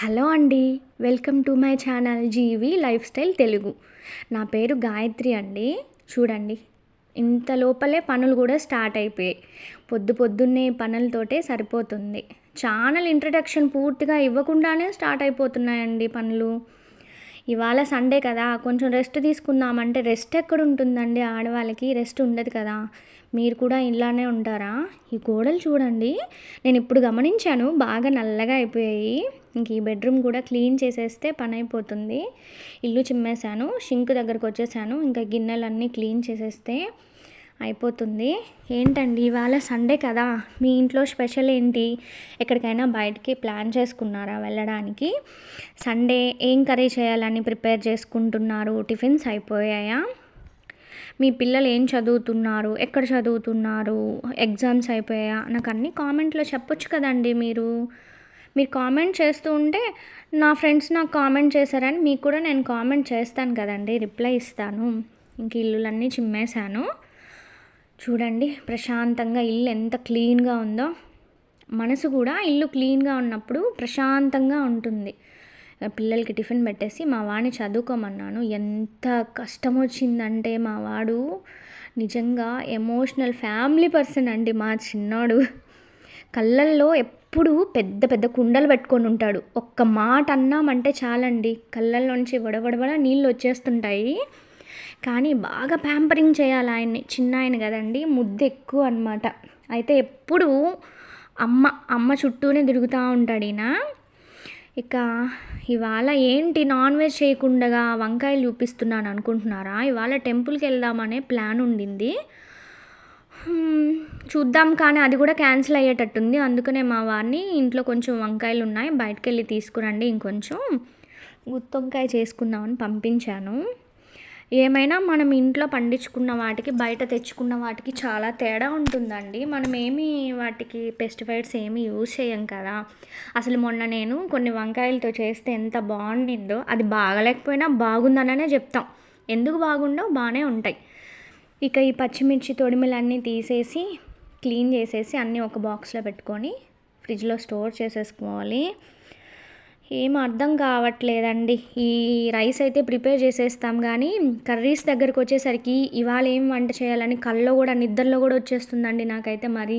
Hello అండి. Welcome to my channel Jeevi lifestyle Telugu. నా పేరు గాయత్రి అండి. చూడండి, ఇంత లోపలే పనులు కూడా స్టార్ట్ అయిపోయాయి. పొద్దున్నే పనులతోటే సరిపోతుంది. ఛానల్ ఇంట్రడక్షన్ పూర్తిగా ఇవ్వకుండానే స్టార్ట్ అయిపోతున్నాయండి పనులు. ఇవాళ సండే కదా, కొంచెం రెస్ట్ తీసుకుందామంటే రెస్ట్ ఎక్కడుంటుందండి, ఆడవాళ్ళకి రెస్ట్ ఉండదు కదా. మీరు కూడా ఇలానే ఉంటారా? ఈ గోడలు చూడండి, నేను ఇప్పుడు గమనించాను, బాగా నల్లగా అయిపోయాయి. ఇంక ఈ బెడ్రూమ్ కూడా క్లీన్ చేసేస్తే పని అయిపోతుంది. ఇల్లు చిమ్మేశాను, షింక్ దగ్గరకు వచ్చేసాను, ఇంకా గిన్నెలన్నీ క్లీన్ చేసేస్తే అయిపోతుంది. ఏంటండి ఇవాళ సండే కదా, మీ ఇంట్లో స్పెషల్ ఏంటి? ఎక్కడికైనా బయటికి ప్లాన్ చేసుకున్నారా వెళ్ళడానికి? సండే ఏం కర్రీ చేయాలని ప్రిపేర్ చేసుకుంటున్నారు? టిఫిన్స్ అయిపోయాయా? మీ పిల్లలు ఏం చదువుతున్నారు? ఎక్కడ చదువుతున్నారు? ఎగ్జామ్స్ అయిపోయాయా? నాకు అన్నీ కామెంట్లో చెప్పొచ్చు కదండి. మీరు కామెంట్ చేస్తూ ఉంటే నా ఫ్రెండ్స్ నాకు కామెంట్ చేశారని మీకు కూడా నేను కామెంట్ చేస్తాను కదండి, రిప్లై ఇస్తాను. ఇంక ఇల్లులన్నీ చిమ్మేశాను. చూడండి, ప్రశాంతంగా ఇల్లు ఎంత క్లీన్గా ఉందో. మనసు కూడా ఇల్లు క్లీన్గా ఉన్నప్పుడు ప్రశాంతంగా ఉంటుంది. పిల్లలకి టిఫిన్ పెట్టేసి మా వాడిని చదువుకోమన్నాను. ఎంత కష్టం వచ్చిందంటే, మా వాడు నిజంగా ఎమోషనల్ ఫ్యామిలీ పర్సన్ అండి. మా చిన్నోడు కళ్ళల్లో ఎప్పుడు పెద్ద పెద్ద కుండలు పెట్టుకొని ఉంటాడు. ఒక్క మాట అన్నామంటే చాలండి, కళ్ళల్లోంచి వడవడవడ నీళ్ళు వచ్చేస్తుంటాయి. కానీ బాగా ప్యాంపరింగ్ చేయాలి ఆయన్ని. చిన్న ఆయన కదండి, ముద్దు ఎక్కువ అనమాట. అయితే ఎప్పుడు అమ్మ చుట్టూనే తిరుగుతూ ఉంటాడు ఈయన. ఇక ఇవాళ ఏంటి నాన్ వెజ్ చేయకుండా వంకాయలు చూపిస్తున్నాను అనుకుంటున్నారా? ఇవాళ టెంపుల్కి వెళ్దామనే ప్లాన్ ఉండింది. చూద్దాం, కానీ అది కూడా క్యాన్సిల్ అయ్యేటట్టుంది. అందుకనే మా వారిని ఇంట్లో కొంచెం వంకాయలు ఉన్నాయి, బయటకు వెళ్ళి తీసుకురండి, ఇంకొంచెం గుత్తి వంకాయ చేసుకుందామని పంపించాను. ఏమైనా మనం ఇంట్లో పండించుకున్న వాటికి బయట తెచ్చుకున్న వాటికి చాలా తేడా ఉంటుందండి. మనం వాటికి పెస్టిసైడ్స్ ఏమీ యూజ్ చేయం కదా. అసలు మొన్న నేను కొన్ని వంకాయలతో చేస్తే ఎంత బాగుండిందో, అది బాగలేకపోయినా బాగుందననే చెప్తాం. ఎందుకు బాగుండో, బాగానే ఉంటాయి. ఇక ఈ పచ్చిమిర్చి తొడిమెలన్నీ తీసేసి క్లీన్ చేసేసి అన్నీ ఒక బాక్స్లో పెట్టుకొని ఫ్రిడ్జ్లో స్టోర్ చేసేసుకోవాలి. ఏం అర్థం కావట్లేదండి. ఈ రైస్ అయితే ప్రిపేర్ చేసేస్తాం, కానీ కర్రీస్ దగ్గరకు వచ్చేసరికి ఇవాళ ఏం వంట చేయాలని నిద్రలో కూడా వచ్చేస్తుందండి నాకైతే. మరి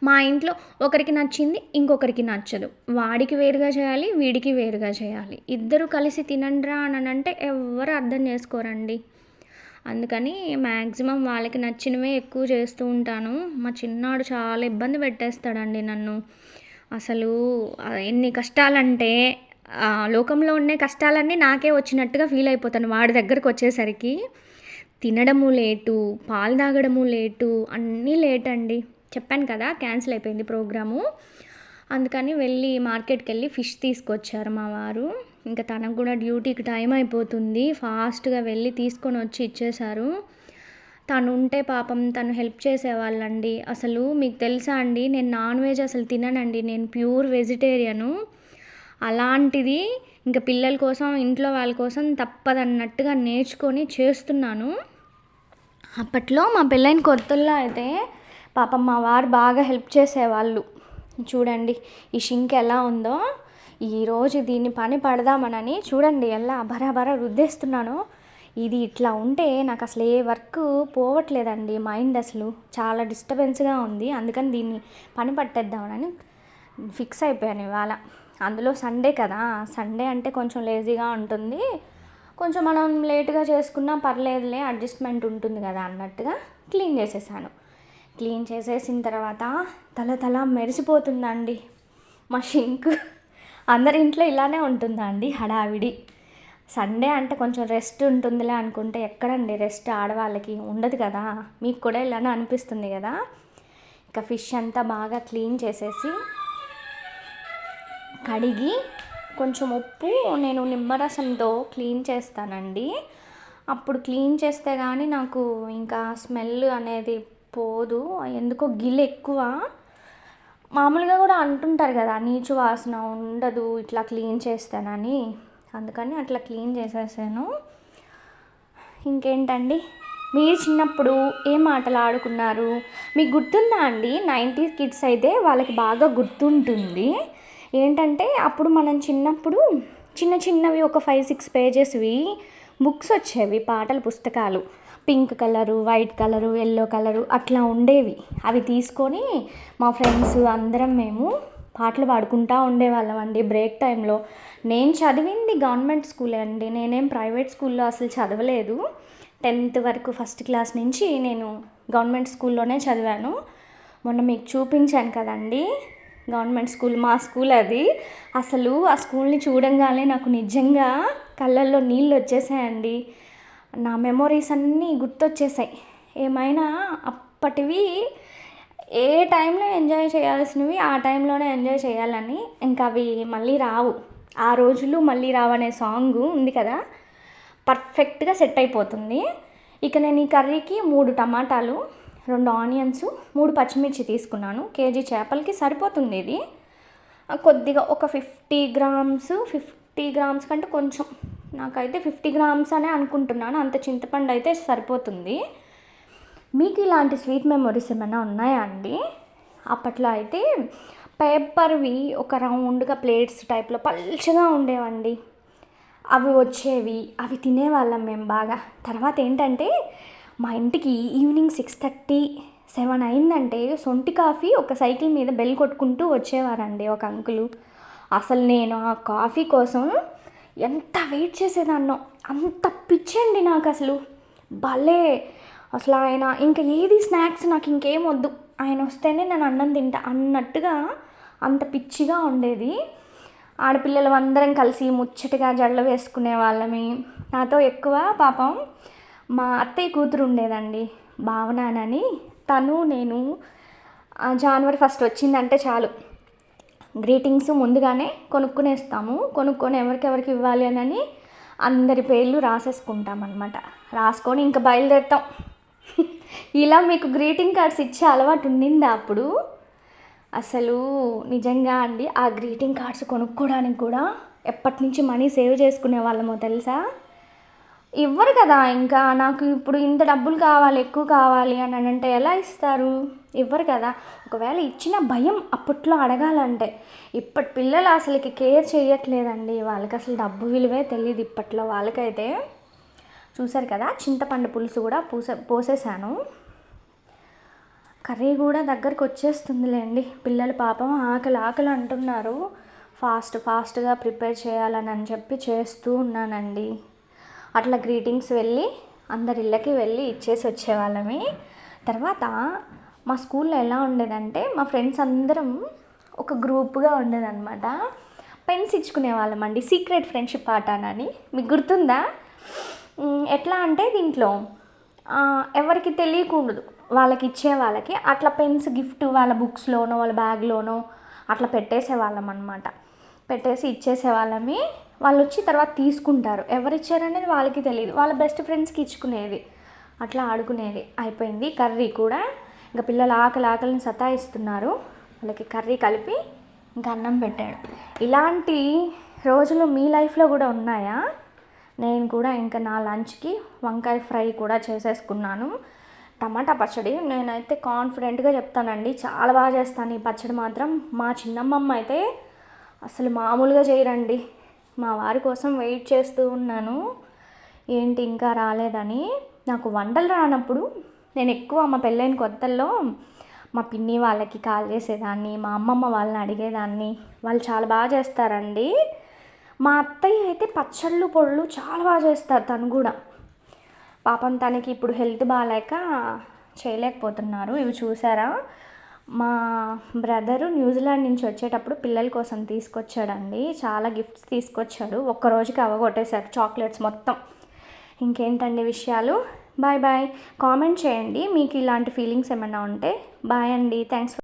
మా ఇంట్లో ఒకరికి నచ్చింది ఇంకొకరికి నచ్చదు. వాడికి వేరుగా చేయాలి, వీడికి వేరుగా చేయాలి. ఇద్దరు కలిసి తినండ్రా అని అంటే ఎవ్వరు అర్థం చేసుకోరండి. అందుకని మ్యాక్సిమం వాళ్ళకి నచ్చినవే ఎక్కువ చేస్తూ ఉంటాను. మా చిన్నాడు చాలా ఇబ్బంది పెట్టేస్తాడండి నన్ను. అసలు ఎన్ని కష్టాలంటే, లోకంలో ఉండే కష్టాలన్నీ నాకే వచ్చినట్టుగా ఫీల్ అయిపోతాను వాడి దగ్గరకు వచ్చేసరికి. తినడము లేటు, పాలు తాగడము లేటు, అన్నీ లేట్ అండి. చెప్పాను కదా, క్యాన్సిల్ అయిపోయింది ప్రోగ్రాము. అందుకని వెళ్ళి మార్కెట్కి వెళ్ళి ఫిష్ తీసుకొచ్చారు మా వారు. ఇంకా తనకు కూడా డ్యూటీకి టైం అయిపోతుంది, ఫాస్ట్గా వెళ్ళి తీసుకొని వచ్చి ఇచ్చేశారు. తను ఉంటే పాపం తను హెల్ప్ చేసేవాళ్ళండి. అసలు మీకు తెలుసా అండి, నేను నాన్ వెజ్ అసలు తిననండి, నేను ప్యూర్ వెజిటేరియను. అలాంటిది ఇంకా పిల్లల కోసం, ఇంట్లో వాళ్ళ కోసం తప్పదన్నట్టుగా నేర్చుకొని చేస్తున్నాను. అప్పట్లో మా పెళ్ళైన కొత్తల్లో అయితే పాపం మా వారు బాగా హెల్ప్ చేసేవాళ్ళు. చూడండి ఈ షింక్ ఎలా ఉందో. ఈరోజు దీన్ని పని పడదామనని చూడండి ఎలా బరాబరా రుద్దేస్తున్నాను. ఇది ఇట్లా ఉంటే నాకు అసలు ఏ వర్క్ పోవట్లేదండి, మైండ్ అసలు చాలా డిస్టర్బెన్స్గా ఉంది. అందుకని దీన్ని పని పట్టేద్దామని ఫిక్స్ అయిపోయాను ఇవాళ. అందులో సండే కదా, సండే అంటే కొంచెం లేజీగా ఉంటుంది. కొంచెం మనం లేట్గా చేసుకున్నా పర్లేదులే, అడ్జస్ట్మెంట్ ఉంటుంది కదా అన్నట్టుగా క్లీన్ చేసేసాను. క్లీన్ చేసేసిన తర్వాత తల మెరిసిపోతుందండి మా షింక్. అందరి ఇంట్లో ఇలానే ఉంటుందా అండి హడావిడి? సండే అంటే కొంచెం రెస్ట్ ఉంటుందిలే అనుకుంటే ఎక్కడండి రెస్ట్, ఆడవాళ్ళకి ఉండదు కదా. మీకు కూడా ఇలానే అనిపిస్తుంది కదా. ఇక ఫిష్ అంతా బాగా క్లీన్ చేసేసి కడిగి కొంచెం ఉప్పు, నేను నిమ్మరసంతో క్లీన్ చేస్తానండి. అప్పుడు క్లీన్ చేస్తే కానీ నాకు ఇంకా స్మెల్ అనేది పోదు. ఎందుకో గిల్ ఎక్కువ. మామూలుగా కూడా అంటుంటారు కదా, నీచు వాసన ఉండదు ఇట్లా క్లీన్ చేస్తానని. అందుకని అట్లా క్లీన్ చేసేసాను. ఇంకేంటండి, మీరు చిన్నప్పుడు ఏం ఆటలు ఆడుకున్నారు? మీకు గుర్తుందా అండి? 90s కిడ్స్ అయితే వాళ్ళకి బాగా గుర్తుంటుంది. ఏంటంటే అప్పుడు మనం చిన్నప్పుడు చిన్నవి ఒక 5-6 పేజెస్వి బుక్స్ వచ్చేవి, పాటల పుస్తకాలు. Pink colour, white colour, yellow colour అట్లా ఉండేవి. అవి తీసుకొని మా ఫ్రెండ్స్ అందరం మేము పాటలు పాడుకుంటూ ఉండేవాళ్ళం అండి బ్రేక్ టైంలో. నేను చదివింది గవర్నమెంట్ స్కూలే అండి, నేనేం ప్రైవేట్ స్కూల్లో అసలు చదవలేదు. 10th వరకు ఫస్ట్ క్లాస్ నుంచి నేను గవర్నమెంట్ స్కూల్లోనే చదివాను. మొన్న మీకు చూపించాను కదండి గవర్నమెంట్ స్కూల్, మా స్కూల్ అది. అసలు ఆ స్కూల్ని చూడంగానే నాకు నిజంగా కళ్ళల్లో నీళ్ళు వచ్చేసాయండి. నా మెమొరీస్ అన్నీ గుర్తొచ్చేసాయి. ఏమైనా అప్పటివి ఏ టైంలో ఎంజాయ్ చేయాల్సినవి ఆ టైంలోనే ఎంజాయ్ చేయాలని, ఇంకా అవి మళ్ళీ రావు. ఆ రోజులు మళ్ళీ రావనే సాంగ్ ఉంది కదా, పర్ఫెక్ట్గా సెట్ అయిపోతుంది. ఇక నేను ఈ కర్రీకి 3 టమాటాలు, 2 ఆనియన్స్, 3 పచ్చిమిర్చి తీసుకున్నాను. కేజీ చేపలకి సరిపోతుంది ఇది. కొద్దిగా ఒక 50 గ్రామ్స్ కంటే కొంచెం, నాకైతే 50 గ్రామ్స్ అనే అనుకుంటున్నాను. అంత చింతపండు అయితే సరిపోతుంది. మీకు ఇలాంటి స్వీట్ మెమొరీస్ ఏమైనా ఉన్నాయా అండి? అప్పట్లో అయితే పేపర్వి ఒక రౌండ్గా ప్లేట్స్ టైప్లో పల్చగా ఉండేవండి, అవి వచ్చేవి. అవి తినేవాళ్ళం మేము బాగా. తర్వాత ఏంటంటే మా ఇంటికి ఈవినింగ్ 6:30-7 అయిందంటే సొంటి కాఫీ ఒక సైకిల్ మీద బెల్ కొట్టుకుంటూ వచ్చేవారండి ఒక అంకులు. అసలు నేను ఆ కాఫీ కోసం ఎంత వెయిట్ చేసేదాన్నో, అంత పిచ్చండి నాకు అసలు. భలే అసలు ఆయన ఇంకా ఏది స్నాక్స్ నాకు ఇంకేం వద్దు, ఆయన వస్తేనే నేను అన్నం తింటా అన్నట్టుగా అంత పిచ్చిగా ఉండేది. ఆడపిల్లలు అందరం కలిసి ముచ్చటగా జడలు వేసుకునే వాళ్ళమి. నాతో ఎక్కువ పాపం మా అత్తయ్య కూతురు ఉండేదండి, భావనానని. తను నేను January 1 వచ్చిందంటే చాలు గ్రీటింగ్స్ ముందుగానే కొనుక్కునేస్తాము. కొనుక్కొని ఎవరికెవరికి ఇవ్వాలి అని అందరి పేర్లు రాసేసుకుంటాం అన్నమాట. రాసుకొని ఇంకా బయలుదేరుతాం. ఇలా మీకు గ్రీటింగ్ కార్డ్స్ ఇచ్చే అలవాటు ఉండిందా అప్పుడు? అసలు నిజంగా అండి, ఆ గ్రీటింగ్ కార్డ్స్ కొనుక్కోవడానికి కూడా ఎప్పటి నుంచి మనీ సేవ్ చేసుకునే వాళ్ళమో తెలుసా. ఇవ్వరు కదా, ఇంకా నాకు ఇప్పుడు ఇంత డబ్బులు కావాలి, ఎక్కువ కావాలి అని అంటే ఎలా ఇస్తారు? ఇవ్వరు కదా. ఒకవేళ ఇచ్చిన భయం అప్పట్లో అడగాలంటే. ఇప్పటి పిల్లలు అసలుకి కేర్ చేయట్లేదండి, వాళ్ళకి అసలు డబ్బు విలువే తెలియదు ఇప్పట్లో వాళ్ళకైతే. చూసారు కదా, చింతపండు పులుసు కూడా పోసేసాను. కర్రీ కూడా దగ్గరికి వచ్చేస్తుందిలేండి. పిల్లలు పాపం ఆకలి అంటున్నారు. ఫాస్ట్గా ప్రిపేర్ చేయాలని చెప్పి చేస్తూ ఉన్నానండి. అట్లా గ్రీటింగ్స్ వెళ్ళి అందరి ఇళ్ళకి వెళ్ళి ఇచ్చేసి వచ్చేవాళ్ళమి. తర్వాత మా స్కూల్లో ఎలా ఉండేదంటే మా ఫ్రెండ్స్ అందరం ఒక గ్రూప్గా ఉండేదన్నమాట. పెన్స్ ఇచ్చుకునే వాళ్ళం అండి, సీక్రెట్ ఫ్రెండ్షిప్ ఆట అని. మీకు గుర్తుందా? ఎట్లా అంటే దీంట్లో ఎవరికి తెలియకూడదు, వాళ్ళకి ఇచ్చే వాళ్ళకి అట్లా పెన్స్ గిఫ్ట్ వాళ్ళ బుక్స్లోనో వాళ్ళ బ్యాగ్లోనో అట్లా పెట్టేసేవాళ్ళం అనమాట. పెట్టేసి ఇచ్చేసేవాళ్ళమి. వాళ్ళు వచ్చి తర్వాత తీసుకుంటారు, ఎవరిచ్చారనేది వాళ్ళకి తెలియదు. వాళ్ళ బెస్ట్ ఫ్రెండ్స్కి ఇచ్చుకునేది, అట్లా ఆడుకునేది. అయిపోయింది కర్రీ కూడా. ఇంకా పిల్లలు ఆకలిని సతాయిస్తున్నారు, వాళ్ళకి కర్రీ కలిపి ఇంకా అన్నం పెట్టాడు. ఇలాంటి రోజులు మీ లైఫ్లో కూడా ఉన్నాయా? నేను కూడా ఇంకా నా లంచ్కి వంకాయ ఫ్రై కూడా చేసేసుకున్నాను. టమాటా పచ్చడి నేనైతే కాన్ఫిడెంట్గా చెప్తానండి, చాలా బాగా చేస్తాను ఈ పచ్చడి మాత్రం. మా చిన్నమ్మమ్మ అయితే అసలు మామూలుగా చేయరండి. మా వారి కోసం వెయిట్ చేస్తూ ఉన్నాను, ఏంటి ఇంకా రాలేదని. నాకు వంటలు రానప్పుడు నేను ఎక్కువ మా పెళ్ళైన కొత్తల్లో మా పిన్ని వాళ్ళకి కాల్ చేసేదాన్ని, మా అమ్మమ్మ వాళ్ళని అడిగేదాన్ని. వాళ్ళు చాలా బాగా చేస్తారండి. మా అత్తయ్య అయితే పచ్చళ్ళు పొళ్ళు చాలా బాగా చేస్తారు. తను కూడా పాపం తనకి ఇప్పుడు హెల్త్ బాగాలేక చేయలేకపోతున్నారు. ఇవి చూసారా, మా బ్రదరు న్యూజిలాండ్ నుంచి వచ్చేటప్పుడు పిల్లల కోసం తీసుకొచ్చాడండి, చాలా గిఫ్ట్స్ తీసుకొచ్చాడు. ఒక్కరోజుకి అవగొట్టేశారు చాక్లెట్స్ మొత్తం. ఇంకేంటండి విషయాలు? బాయ్. కామెంట్ చేయండి మీకు ఇలాంటి ఫీలింగ్స్ ఏమైనా ఉంటే. బాయ్ అండి, థ్యాంక్స్.